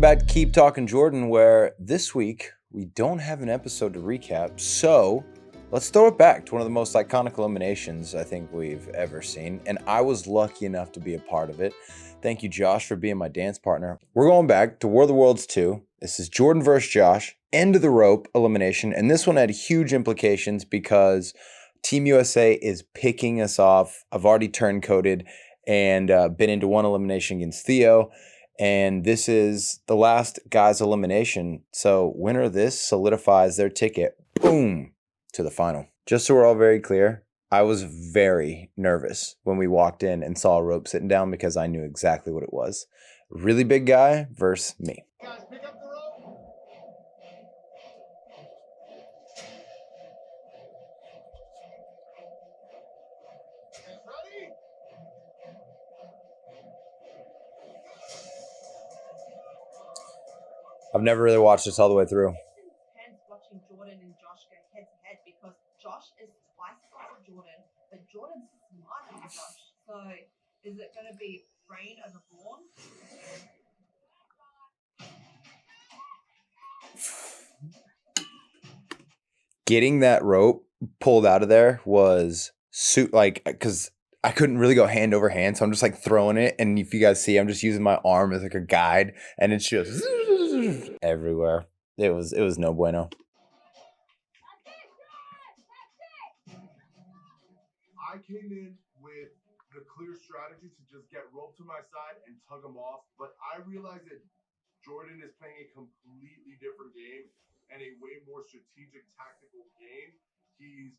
back to Keep Talking Jordan, where this week we don't have an episode to recap, so let's throw it back to one of the most iconic eliminations I think we've ever seen, and I was lucky enough to be a part of it. Thank you, Josh, for being my dance partner. We're going back to War of the Worlds 2. This is Jordan versus Josh, end of the rope elimination, and this one had huge implications because Team USA is picking us off. I've already turncoated and been into one elimination against Theo. And this is the last guy's elimination. So winner of this solidifies their ticket, boom, to the final. Just so we're all very clear, I was very nervous when we walked in and saw a rope sitting down because I knew exactly what it was. Really big guy versus me. Guys, pick up the rope. Ready? I've never really watched this all the way through. Intense watching Jordan and Josh go head to head because Josh is twice the size of Jordan, but Jordan's smarter than Josh. So is it going to be brain over brawn? Getting that rope pulled out of there was because I couldn't really go hand over hand, so I'm just like throwing it, and if you guys see, I'm just using my arm as like a guide, and it's just everywhere. It was no bueno. I came in with the clear strategy to just get rope to my side and tug him off, but I realized that Jordan is playing a completely different game and a way more strategic, tactical game. He's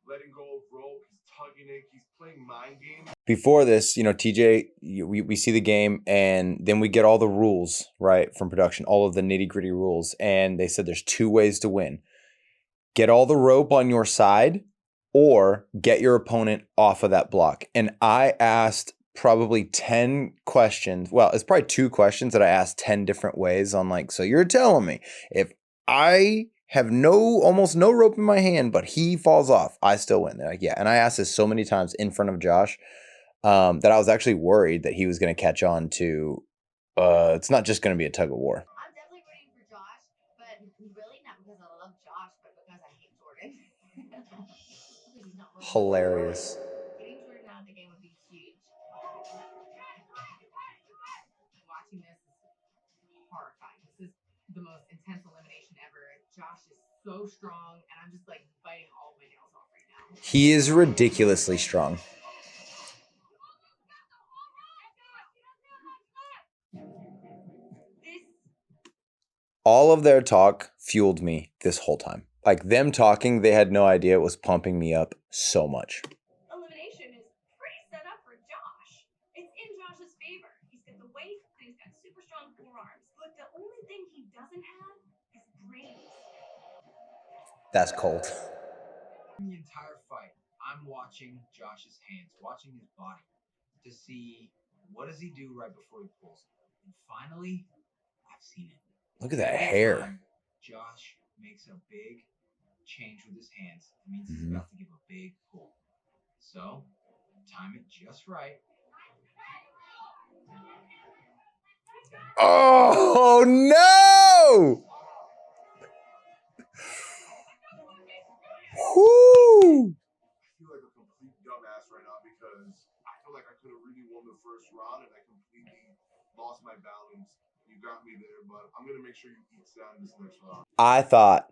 letting go of rope, he's tugging it, he's playing mind games. Before this, TJ, we see the game, and then we get all the rules, right, from production, all of the nitty-gritty rules, and they said there's two ways to win. Get all the rope on your side, or get your opponent off of that block. And I asked probably 10 questions. Well, it's probably 2 questions that I asked 10 different ways on, like, so you're telling me if I have almost no rope in my hand, but he falls off, I still win. They're like, yeah. And I asked this so many times in front of Josh that I was actually worried that he was going to catch on to, it's not just going to be a tug of war. I'm definitely rooting for Josh, but really not because I love Josh, but because I hate Jordan. Hilarious. Getting Jordan out of the game would be huge. Watching this is horrifying. This is the most intense elimination ever. Josh is so strong, and I'm just like biting all my nails off right now. He is ridiculously strong. All of their talk fueled me this whole time. Like, them talking, they had no idea it was pumping me up so much. Elimination is pretty set up for Josh. It's in Josh's favor. He's got the weight, and he's got super strong forearms. But the only thing he doesn't have is brains. That's cold. The entire fight, I'm watching Josh's hands, watching his body to see what does he do right before he pulls. And finally, I've seen it. Look at that hair. Josh makes a big change with his hands. It means he's about to give a big pull. So, time it just right. Oh, no! Whoo! I feel like a complete dumbass right now because I feel like I could have really won the first round and I completely lost my balance. You got me there, but I'm gonna make sure you eat down this next round. I thought,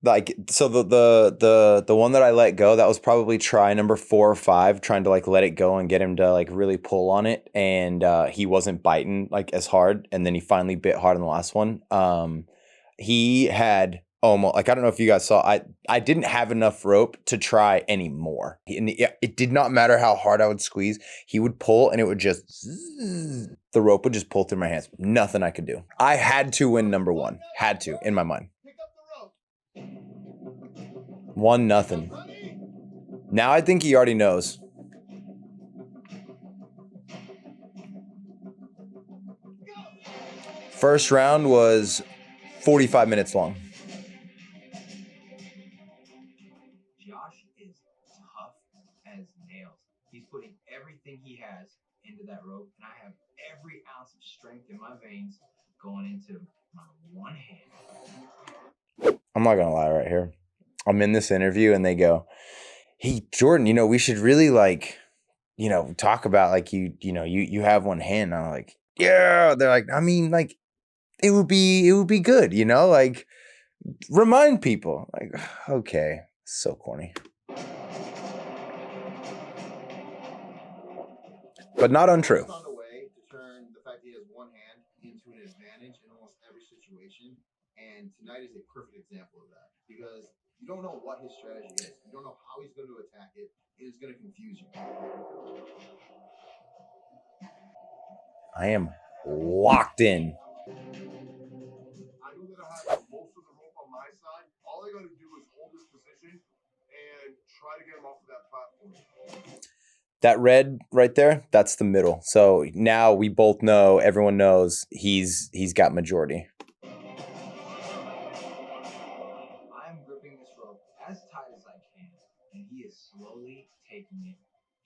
like, so the one that I let go, that was probably try number 4 or 5, trying to like let it go and get him to like really pull on it, and he wasn't biting like as hard, and then he finally bit hard on the last one. He had almost, like, I don't know if you guys saw, I didn't have enough rope to try anymore. It did not matter how hard I would squeeze. He would pull and it would just, the rope would just pull through my hands. Nothing I could do. I had to win number 1. Had to, in my mind. Pick up the rope. 1-0. Now I think he already knows. First round was 45 minutes long. Josh is tough as nails. He's putting everything he has into that rope, and I have every ounce of strength in my veins going into my one hand. I'm not gonna lie right here. I'm in this interview and they go, "Hey, Jordan, we should really talk about you have one hand." And I'm like, "Yeah." They're like, "I mean, like, it would be good, like remind people." Like, okay, so corny. But not untrue. Found a way to turn the fact that he has one hand into an advantage in almost every situation, and tonight is a perfect example of that because you don't know what his strategy is. You don't know how he's going to attack it. It is going to confuse you. I am locked in. I know that I have most of the rope on my side. All I got to do is hold this position and try to get him off of that platform. That red right there, that's the middle. So now we both know, everyone knows he's got majority. I'm gripping this rope as tight as I can, and he is slowly taking it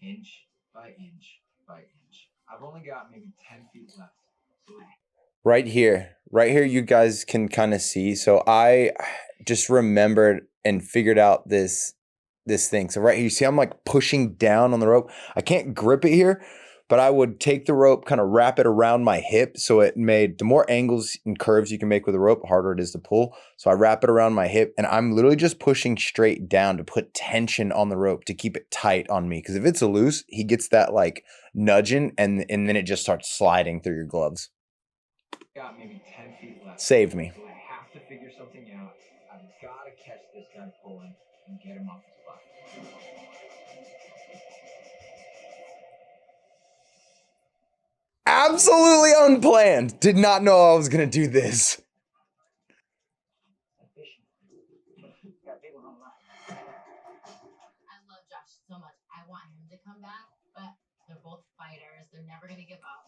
inch by inch by inch. I've only got maybe 10 feet left. So Right here, you guys can kind of see. So I just remembered and figured out this thing. So right here, you see I'm like pushing down on the rope. I can't grip it here, but I would take the rope, kind of wrap it around my hip. So it made, the more angles and curves you can make with a rope, the harder it is to pull. So I wrap it around my hip and I'm literally just pushing straight down to put tension on the rope to keep it tight on me. Because if it's loose, he gets that like nudging and then it just starts sliding through your gloves. got maybe 10 feet left. Saved me. So I have to figure something out. I've got to catch this guy pulling and get him off his butt. Absolutely unplanned. Did not know I was going to do this. I love Josh so much. I want him to come back, but they're both fighters. They're never going to give up.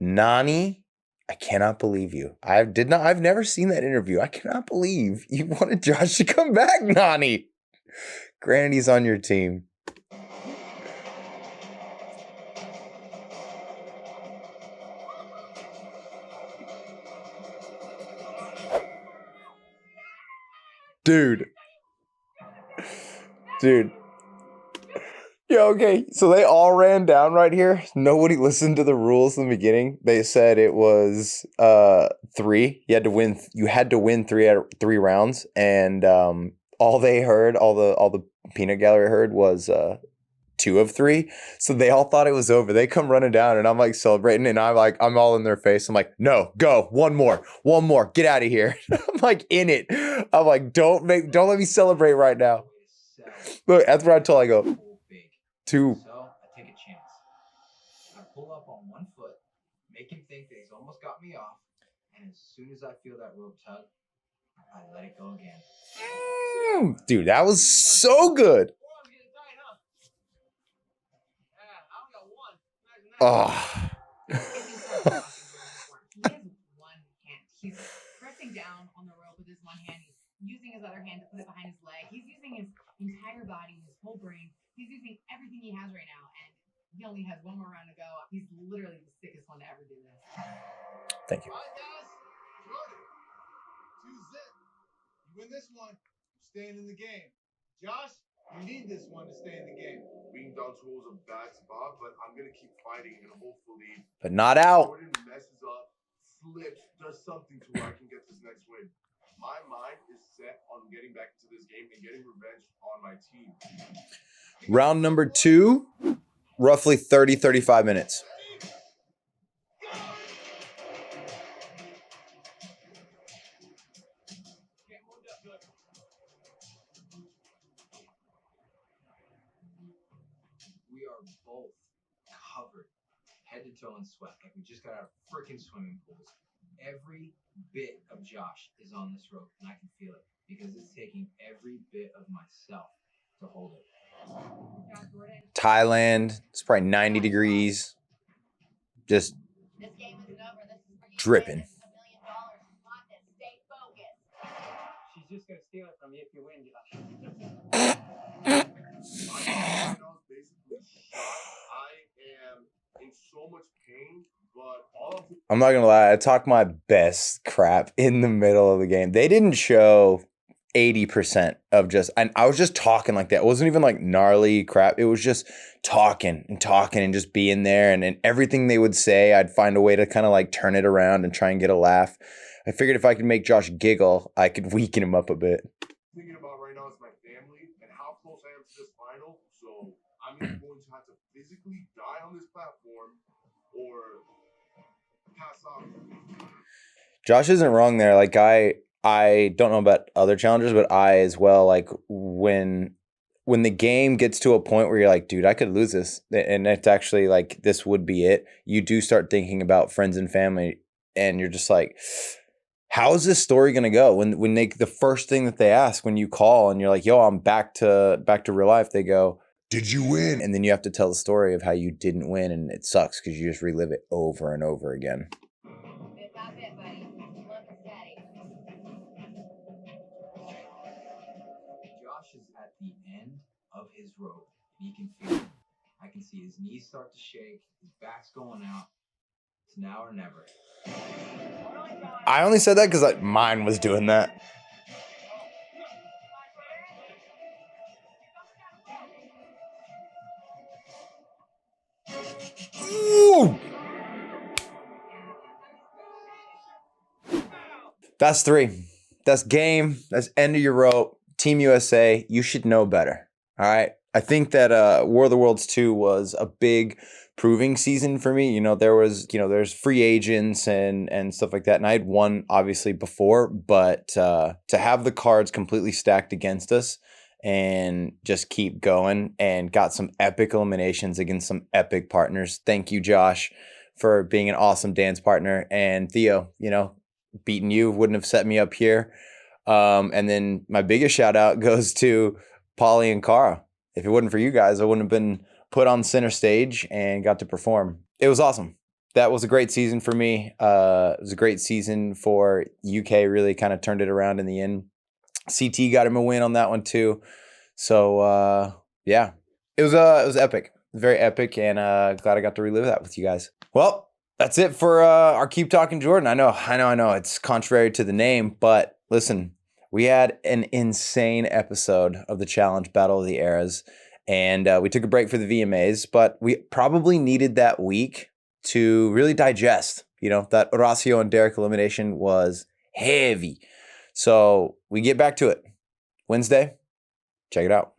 Nani, I cannot believe you. I've never seen that interview. I cannot believe you wanted Josh to come back, Nani. Granted, he's on your team. Dude. Yeah, okay. So they all ran down right here. Nobody listened to the rules in the beginning. They said it was 3. You had to win 3 out of 3 rounds. And all they heard, all the peanut gallery heard was 2 of 3. So they all thought it was over. They come running down and I'm like celebrating and I'm all in their face. I'm like, no, go, one more, get out of here. I'm like in it. I'm like, don't let me celebrate right now. Look, that's what I told. I go, 2. So I take a chance. I pull up on one foot, make him think that he's almost got me off, and as soon as I feel that rope tug, I let it go again. Dude, that was so good. Oh. He has one hand. He's pressing down on the rope with his one hand. He's using his other hand to put it behind his leg. He's using his entire body, his whole brain. He's using everything he has right now, and he only has one more round to go. He's literally the sickest one to ever do this. Thank you. All right, guys. Jordan, 2-zip. You win this one, you're staying in the game. Josh, you need this one to stay in the game. Being down 2 is a bad spot, but I'm going to keep fighting and hopefully. But not out. Jordan messes up, slips, does something to where I can get this next win. My mind is set on getting back into this game and getting revenge on my team. Round number 2, roughly 30-35 minutes. We are both covered head to toe in sweat, like we just got out of freaking swimming pools. Every bit of Josh is on this rope, and I can feel it because it's taking every bit of myself to hold it. Thailand, it's probably 90 degrees. Just This game isn't over. This is for you. dripping. This is $1 million. You want this. Stay focused. She's just going to steal it from you if you win, Josh. My nose basically shot. I am in so much pain, but all of I'm not gonna lie, I talked my best crap in the middle of the game. They didn't show 80% of just, and I was just talking like that. It wasn't even like gnarly crap. It was just talking and just being there. And everything they would say, I'd find a way to kind of like turn it around and try and get a laugh. I figured if I could make Josh giggle, I could weaken him up a bit. Thinking about right now is my family and how close I am to this final. So I'm either going to have to physically die on this platform or pass off. Josh isn't wrong there. Like I don't know about other challengers, but I as well, like when the game gets to a point where you're like, dude, I could lose this, and it's actually like this would be it, you do start thinking about friends and family, and you're just like, how is this story gonna go? When they, the first thing that they ask when you call and you're like, yo, I'm back to real life, they go, did you win? And then you have to tell the story of how you didn't win, and it sucks because you just relive it over and over again. Bit by bit, buddy. Look steady. Josh is at the end of his rope. You can feel it. I can see his knees start to shake. His back's going out. It's now or never. I only said that because like mine was doing that. Ooh! That's 3. That's game. That's end of your rope. Team USA, you should know better. All right. I think that War of the Worlds 2 was a big proving season for me. You know, there's free agents and stuff like that. And I had won obviously before, but to have the cards completely stacked against us and just keep going and got some epic eliminations against some epic partners. Thank you, Josh, for being an awesome dance partner. And Theo, you know, beating you wouldn't have set me up here. And then my biggest shout out goes to Polly and Cara. If it wasn't for you guys, I wouldn't have been put on center stage and got to perform. It was awesome. That was a great season for me. It was a great season for UK. Really kind of turned it around in the end. CT got him a win on that one too. So yeah, it was epic, very epic, and glad I got to relive that with you guys. Well, that's it for our Keep Talking Jordan. I know. It's contrary to the name, but listen, we had an insane episode of the Challenge Battle of the Eras, and we took a break for the VMAs, but we probably needed that week to really digest. You know, that Horacio and Derek elimination was heavy. So we get back to it. Wednesday, check it out.